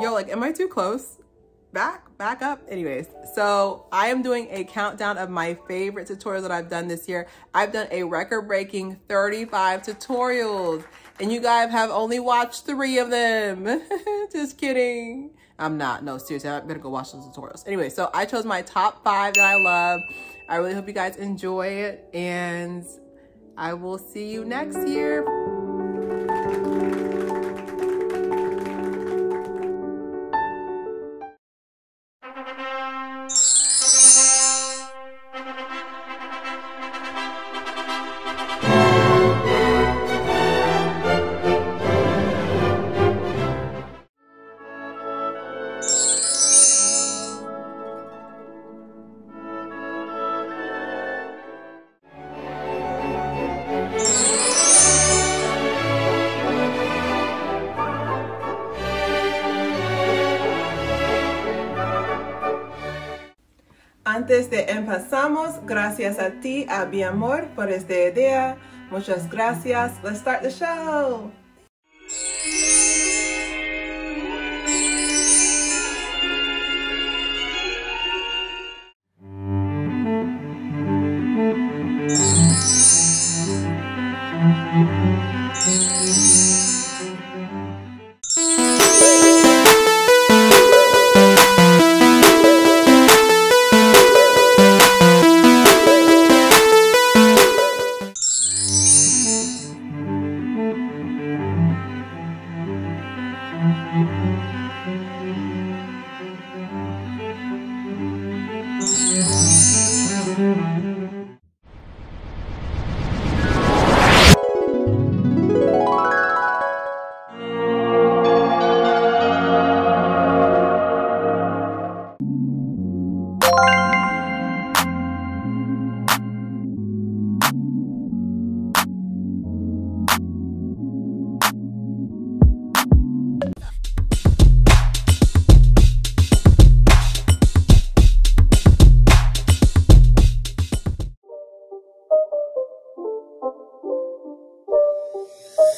Yo, like, am I too close? Back up. Anyways, so I am doing a countdown of my favorite tutorials that I've done this year. I've done a record-breaking 35 tutorials, and you guys have only watched 3 of them. Just kidding. I'm not. No, seriously, I'm gonna go watch those tutorials. Anyway, so I chose my top 5 that I love. I really hope you guys enjoy it, and I will see you next year. Antes de empezamos, gracias a ti, a mi amor, por esta idea. Muchas gracias. Let's start the show.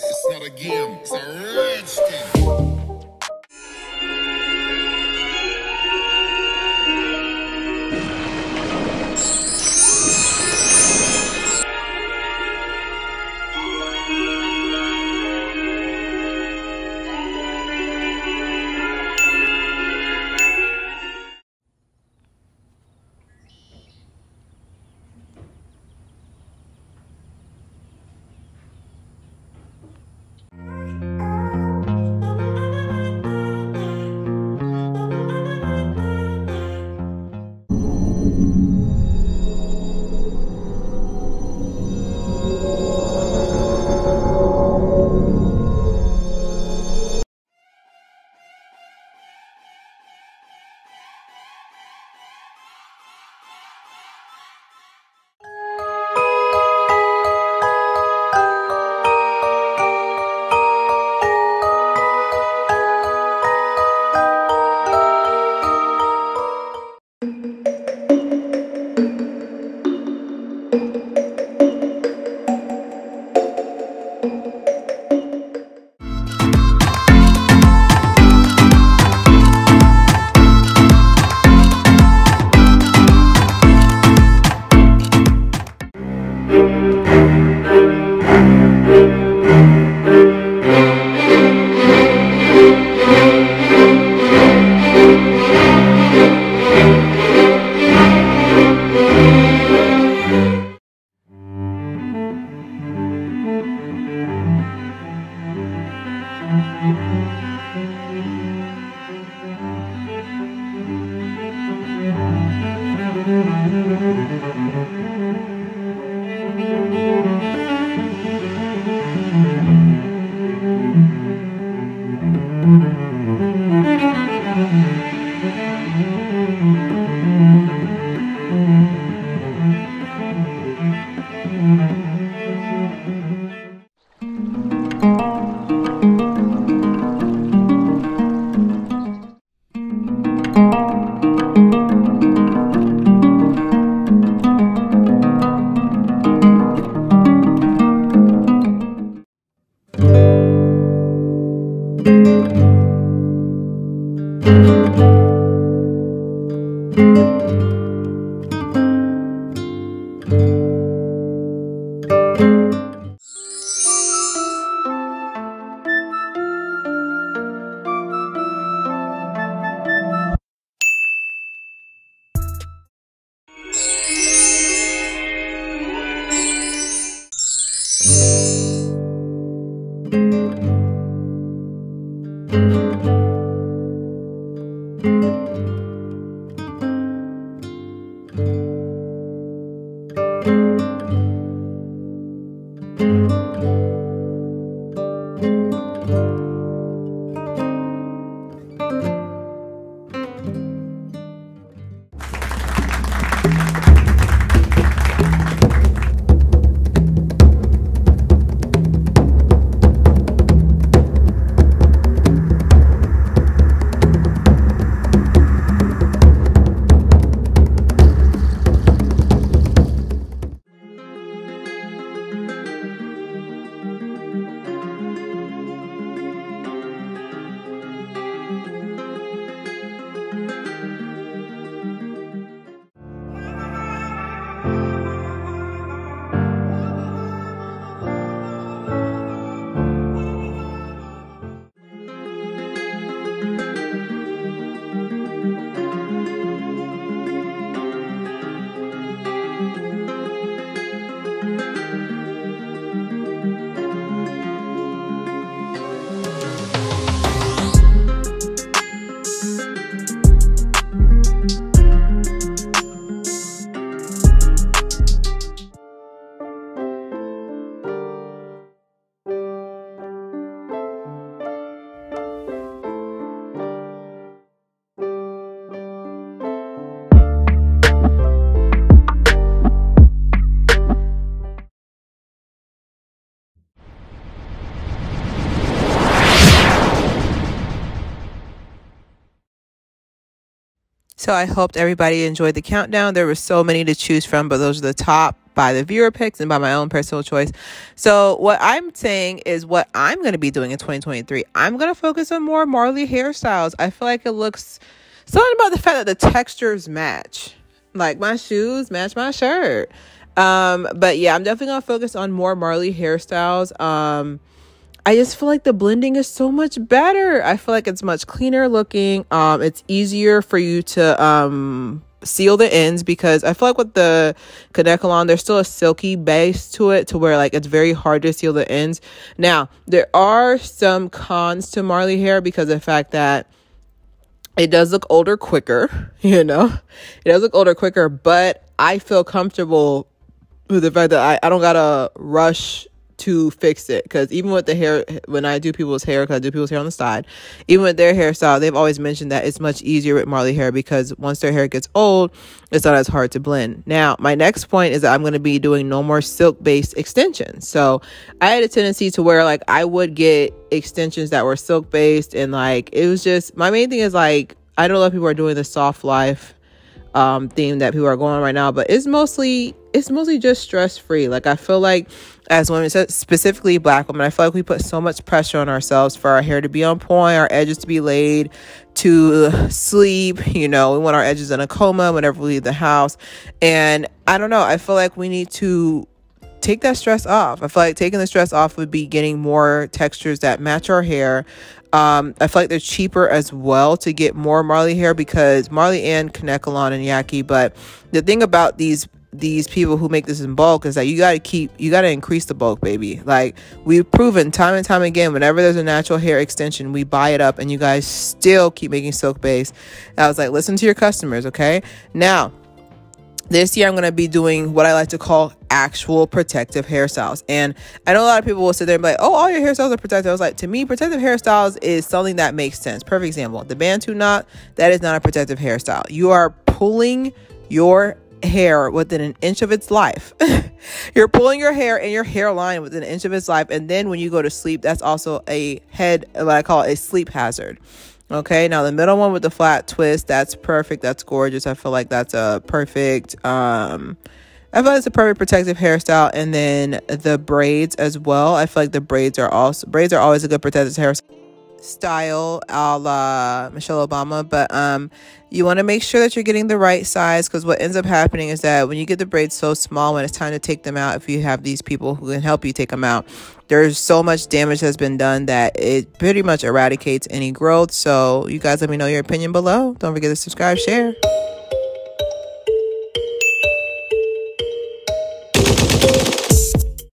It's not a game, it's a rich thing. So I hoped everybody enjoyed the countdown. There were so many to choose from, but those are the top by the viewer picks and by my own personal choice. So what I'm saying is what I'm going to be doing in 2023. I'm going to focus on more Marley hairstyles. I feel like it looks something about the fact that the textures match. Like my shoes match my shirt. But yeah, I'm definitely going to focus on more Marley hairstyles. I just feel like the blending is so much better. I feel like it's much cleaner looking. It's easier for you to seal the ends, because I feel like with the Kanekalon, there's still a silky base to it, to where like it's very hard to seal the ends. Now, there are some cons to Marley hair because of the fact that it does look older quicker, you know? It does look older quicker, but I feel comfortable with the fact that I don't gotta rush to fix it, because even with the hair, when I do people's hair, because I do people's hair on the side, even with their hairstyle, they've always mentioned that it's much easier with Marley hair, because once their hair gets old, it's not as hard to blend. Now, my next point is that I'm going to be doing no more silk based extensions. So I had a tendency to where like I would get extensions that were silk based, and like it was just, my main thing is like, I know a lot of people are doing the soft life theme that people are going on right now, but it's mostly just stress free. Like I feel like as women, specifically Black women, I feel like we put so much pressure on ourselves for our hair to be on point, our edges to be laid to sleep. You know, we want our edges in a coma whenever we leave the house. And I don't know, I feel like we need to take that stress off. I feel like taking the stress off would be getting more textures that match our hair. I feel like they're cheaper as well to get more Marley hair, because Marley and Kanekalon and Yaki. But the thing about these people who make this in bulk is that you got to increase the bulk, baby. Like we've proven time and time again, whenever there's a natural hair extension, we buy it up, and you guys still keep making silk base. And I was like, listen to your customers. Okay. Now, this year, I'm going to be doing what I like to call actual protective hairstyles. And I know a lot of people will sit there and be like, oh, all your hairstyles are protective. I was like, to me, protective hairstyles is something that makes sense. Perfect example, the Bantu knot, that is not a protective hairstyle. You are pulling your hair within an inch of its life. You're pulling your hair and your hairline within an inch of its life. And then when you go to sleep, that's also what I call a sleep hazard. Okay, now the middle one with the flat twist, that's perfect. That's gorgeous. I feel like that's a perfect, I feel like it's a perfect protective hairstyle. And then the braids as well. I feel like braids are always a good protective hairstyle, a la Michelle Obama. But you want to make sure that you're getting the right size, because what ends up happening is that when you get the braids so small, when it's time to take them out, if you have these people who can help you take them out, there's so much damage has been done that it pretty much eradicates any growth. So you guys let me know your opinion below. Don't forget to subscribe, share.